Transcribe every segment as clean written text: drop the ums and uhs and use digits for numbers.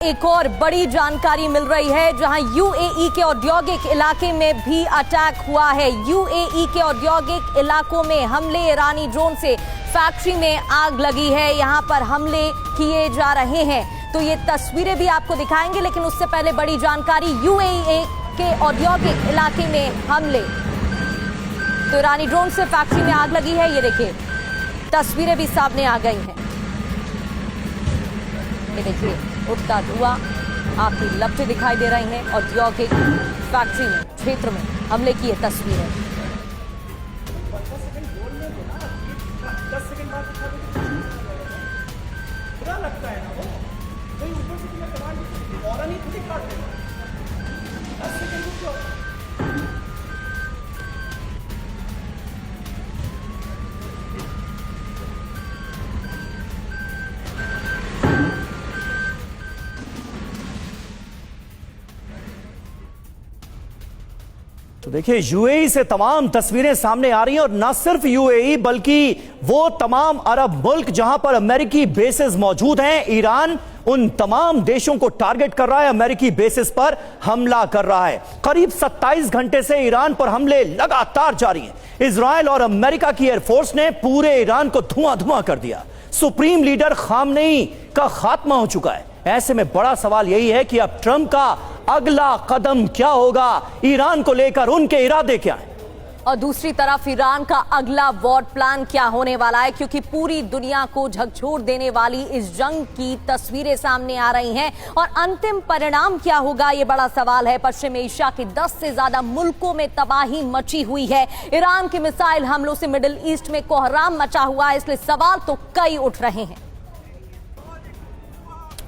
एक और बड़ी जानकारी मिल रही है जहां यूएई के औद्योगिक इलाके में भी अटैक हुआ है। यूएई के औद्योगिक इलाकों में हमले, ईरानी ड्रोन से फैक्ट्री में आग लगी है, यहां पर हमले किए जा रहे हैं। तो ये तस्वीरें भी आपको दिखाएंगे, लेकिन उससे पहले बड़ी जानकारी, यूएई के औद्योगिक इलाके में हमले, तो ईरानी ड्रोन से फैक्ट्री में आग लगी है। ये देखिए तस्वीरें भी सामने आ गई हैं। ये देखिए उठता धुआं, आग की लपटें दिखाई दे रही हैं। औद्योगिक फैक्ट्री में, क्षेत्र में हमले की ये तस्वीरें। तो देखिए यूएई से तमाम तस्वीरें सामने आ रही हैं, और न सिर्फ यूएई बल्कि वो तमाम अरब मुल्क जहां पर अमेरिकी बेसेस मौजूद हैं। ईरान उन तमाम देशों को टारगेट कर रहा है, अमेरिकी बेसिस पर हमला कर रहा है। करीब 27 घंटे से ईरान पर हमले लगातार जारी हैं। इजराइल और अमेरिका की एयरफोर्स ने पूरे ईरान को धुआं धुआं कर दिया। सुप्रीम लीडर खामनेई का खात्मा हो चुका है। ऐसे में बड़ा सवाल यही है कि अब ट्रंप का अगला कदम क्या होगा, ईरान को लेकर उनके इरादे क्या हैं, और दूसरी तरफ ईरान का अगला वॉर प्लान क्या होने वाला है, क्योंकि पूरी दुनिया को झकझोर देने वाली इस जंग की तस्वीरें सामने आ रही हैं। और अंतिम परिणाम क्या होगा, ये बड़ा सवाल है। पश्चिम एशिया के 10 से ज्यादा मुल्कों में तबाही मची हुई है। ईरान के मिसाइल हमलों से मिडिल ईस्ट में कोहराम मचा हुआ है, इसलिए सवाल तो कई उठ रहे हैं।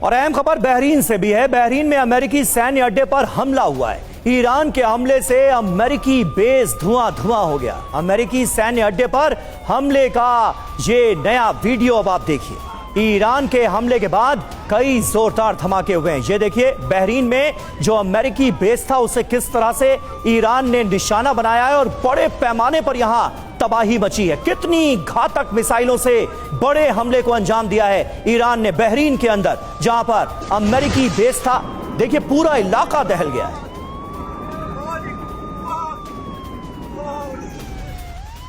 और अहम खबर बहरीन से भी है। बहरीन में अमेरिकी सैन्य अड्डे पर हमला हुआ है। ईरान के हमले से अमेरिकी बेस धुआं धुआं हो गया। अमेरिकी सैन्य अड्डे पर हमले का ये नया वीडियो अब आप देखिए। ईरान के हमले के बाद कई जोरदार धमाके हुए हैं। ये देखिए बहरीन में जो अमेरिकी बेस था उसे किस तरह से ईरान ने निशाना बनाया है, और बड़े पैमाने पर यहां तबाही मची है। कितनी घातक मिसाइलों से बड़े हमले को अंजाम दिया है ईरान ने बहरीन के अंदर, जहां पर अमेरिकी बेस था। देखिए पूरा इलाका दहल गया है।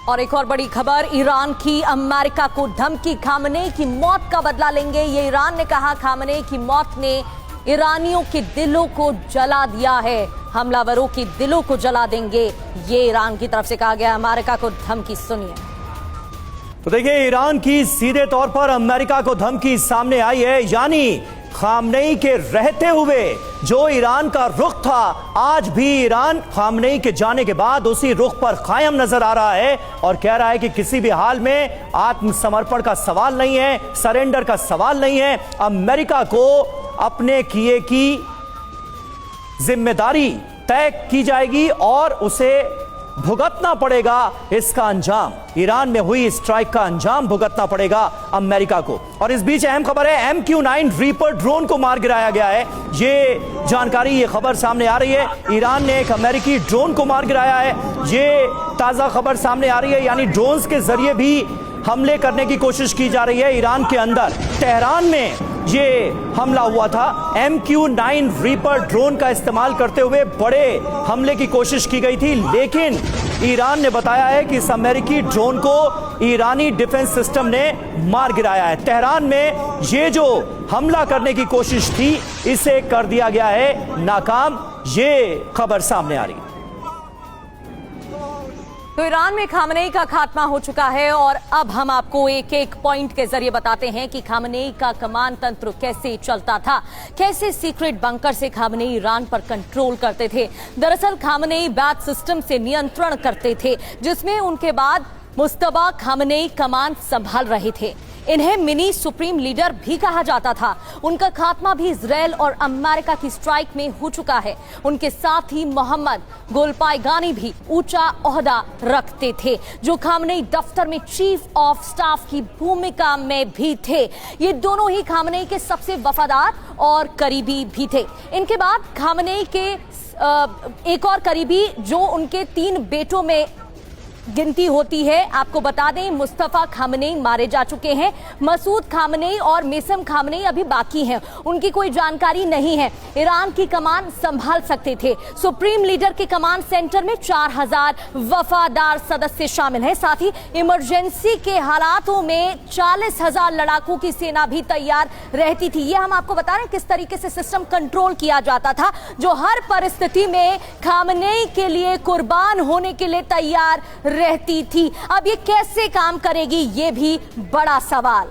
और एक और बड़ी खबर, ईरान की अमेरिका को धमकी, खामनेई की मौत का बदला लेंगे, ये ईरान ने कहा। खामनेई की मौत ने ईरानियों के दिलों को जला दिया है, हमलावरों के दिलों को जला देंगे, ये ईरान की तरफ से कहा गया। अमेरिका को धमकी सुनिए। तो देखिए ईरान की सीधे तौर पर अमेरिका को धमकी सामने आई है, यानी खामनेई के रहते हुए जो ईरान का रुख था, आज भी ईरान खामनेई के जाने के बाद उसी रुख पर कायम नजर आ रहा है, और कह रहा है कि किसी भी हाल में आत्मसमर्पण का सवाल नहीं है, सरेंडर का सवाल नहीं है। अमेरिका को अपने किए की जिम्मेदारी तय की जाएगी और उसे भुगतना पड़ेगा। इसका अंजाम, ईरान में हुई स्ट्राइक का अंजाम भुगतना पड़ेगा अमेरिका को। और इस बीच अहम खबर है, MQ-9 रीपर ड्रोन को मार गिराया गया है। ये जानकारी, ये खबर सामने आ रही है। ईरान ने एक अमेरिकी ड्रोन को मार गिराया है, ये ताजा खबर सामने आ रही है। यानी ड्रोन्स के जरिए भी हमले करने की कोशिश की जा रही है ईरान के अंदर। तेहरान में ये हमला हुआ था। MQ-9 रीपर ड्रोन का इस्तेमाल करते हुए बड़े हमले की कोशिश की गई थी, लेकिन ईरान ने बताया है कि इस अमेरिकी ड्रोन को ईरानी डिफेंस सिस्टम ने मार गिराया है। तेहरान में ये जो हमला करने की कोशिश थी, इसे कर दिया गया है नाकाम। ये खबर सामने आ रही है। तो ईरान में खामनेई का खात्मा हो चुका है, और अब हम आपको एक एक पॉइंट के जरिए बताते हैं कि खामनेई का कमान तंत्र कैसे चलता था, कैसे सीक्रेट बंकर से खामनेई ईरान पर कंट्रोल करते थे। दरअसल खामनेई बैच सिस्टम से नियंत्रण करते थे, जिसमें उनके बाद मुस्तबा खामनेई कमान संभाल रहे थे। इन्हें मिनी सुप्रीम लीडर भी कहा जाता था। उनका खात्मा भी इजराइल और अमेरिका की स्ट्राइक में हो चुका है। उनके साथ ही मोहम्मद गोल्पायगानी भी ऊंचा ओहदा रखते थे, जो खामनेई दफ्तर में चीफ ऑफ स्टाफ की भूमिका में भी थे। ये दोनों ही खामनेई के सबसे वफादार और करीबी भी थे। इनके बाद खामनेई के एक और करीबी, जो उनके 3 बेटों में गिनती होती है। आपको बता दें, मुस्तफा खामनेई मारे जा चुके हैं, मसूद खामनेई और मेसम खामनेई अभी बाकी हैं, उनकी कोई जानकारी नहीं है। ईरान की कमान संभाल सकते थे। सुप्रीम लीडर के कमांड सेंटर में 4000 वफादार सदस्य शामिल हैं। साथ ही इमरजेंसी के हालातों में 40,000 लड़ाकों की सेना भी तैयार रहती थी। ये हम आपको बता रहे हैं किस तरीके से सिस्टम कंट्रोल किया जाता था, जो हर परिस्थिति में खामनेई के लिए कुर्बान होने के लिए तैयार रहती थी। अब ये कैसे काम करेगी, ये भी बड़ा सवाल।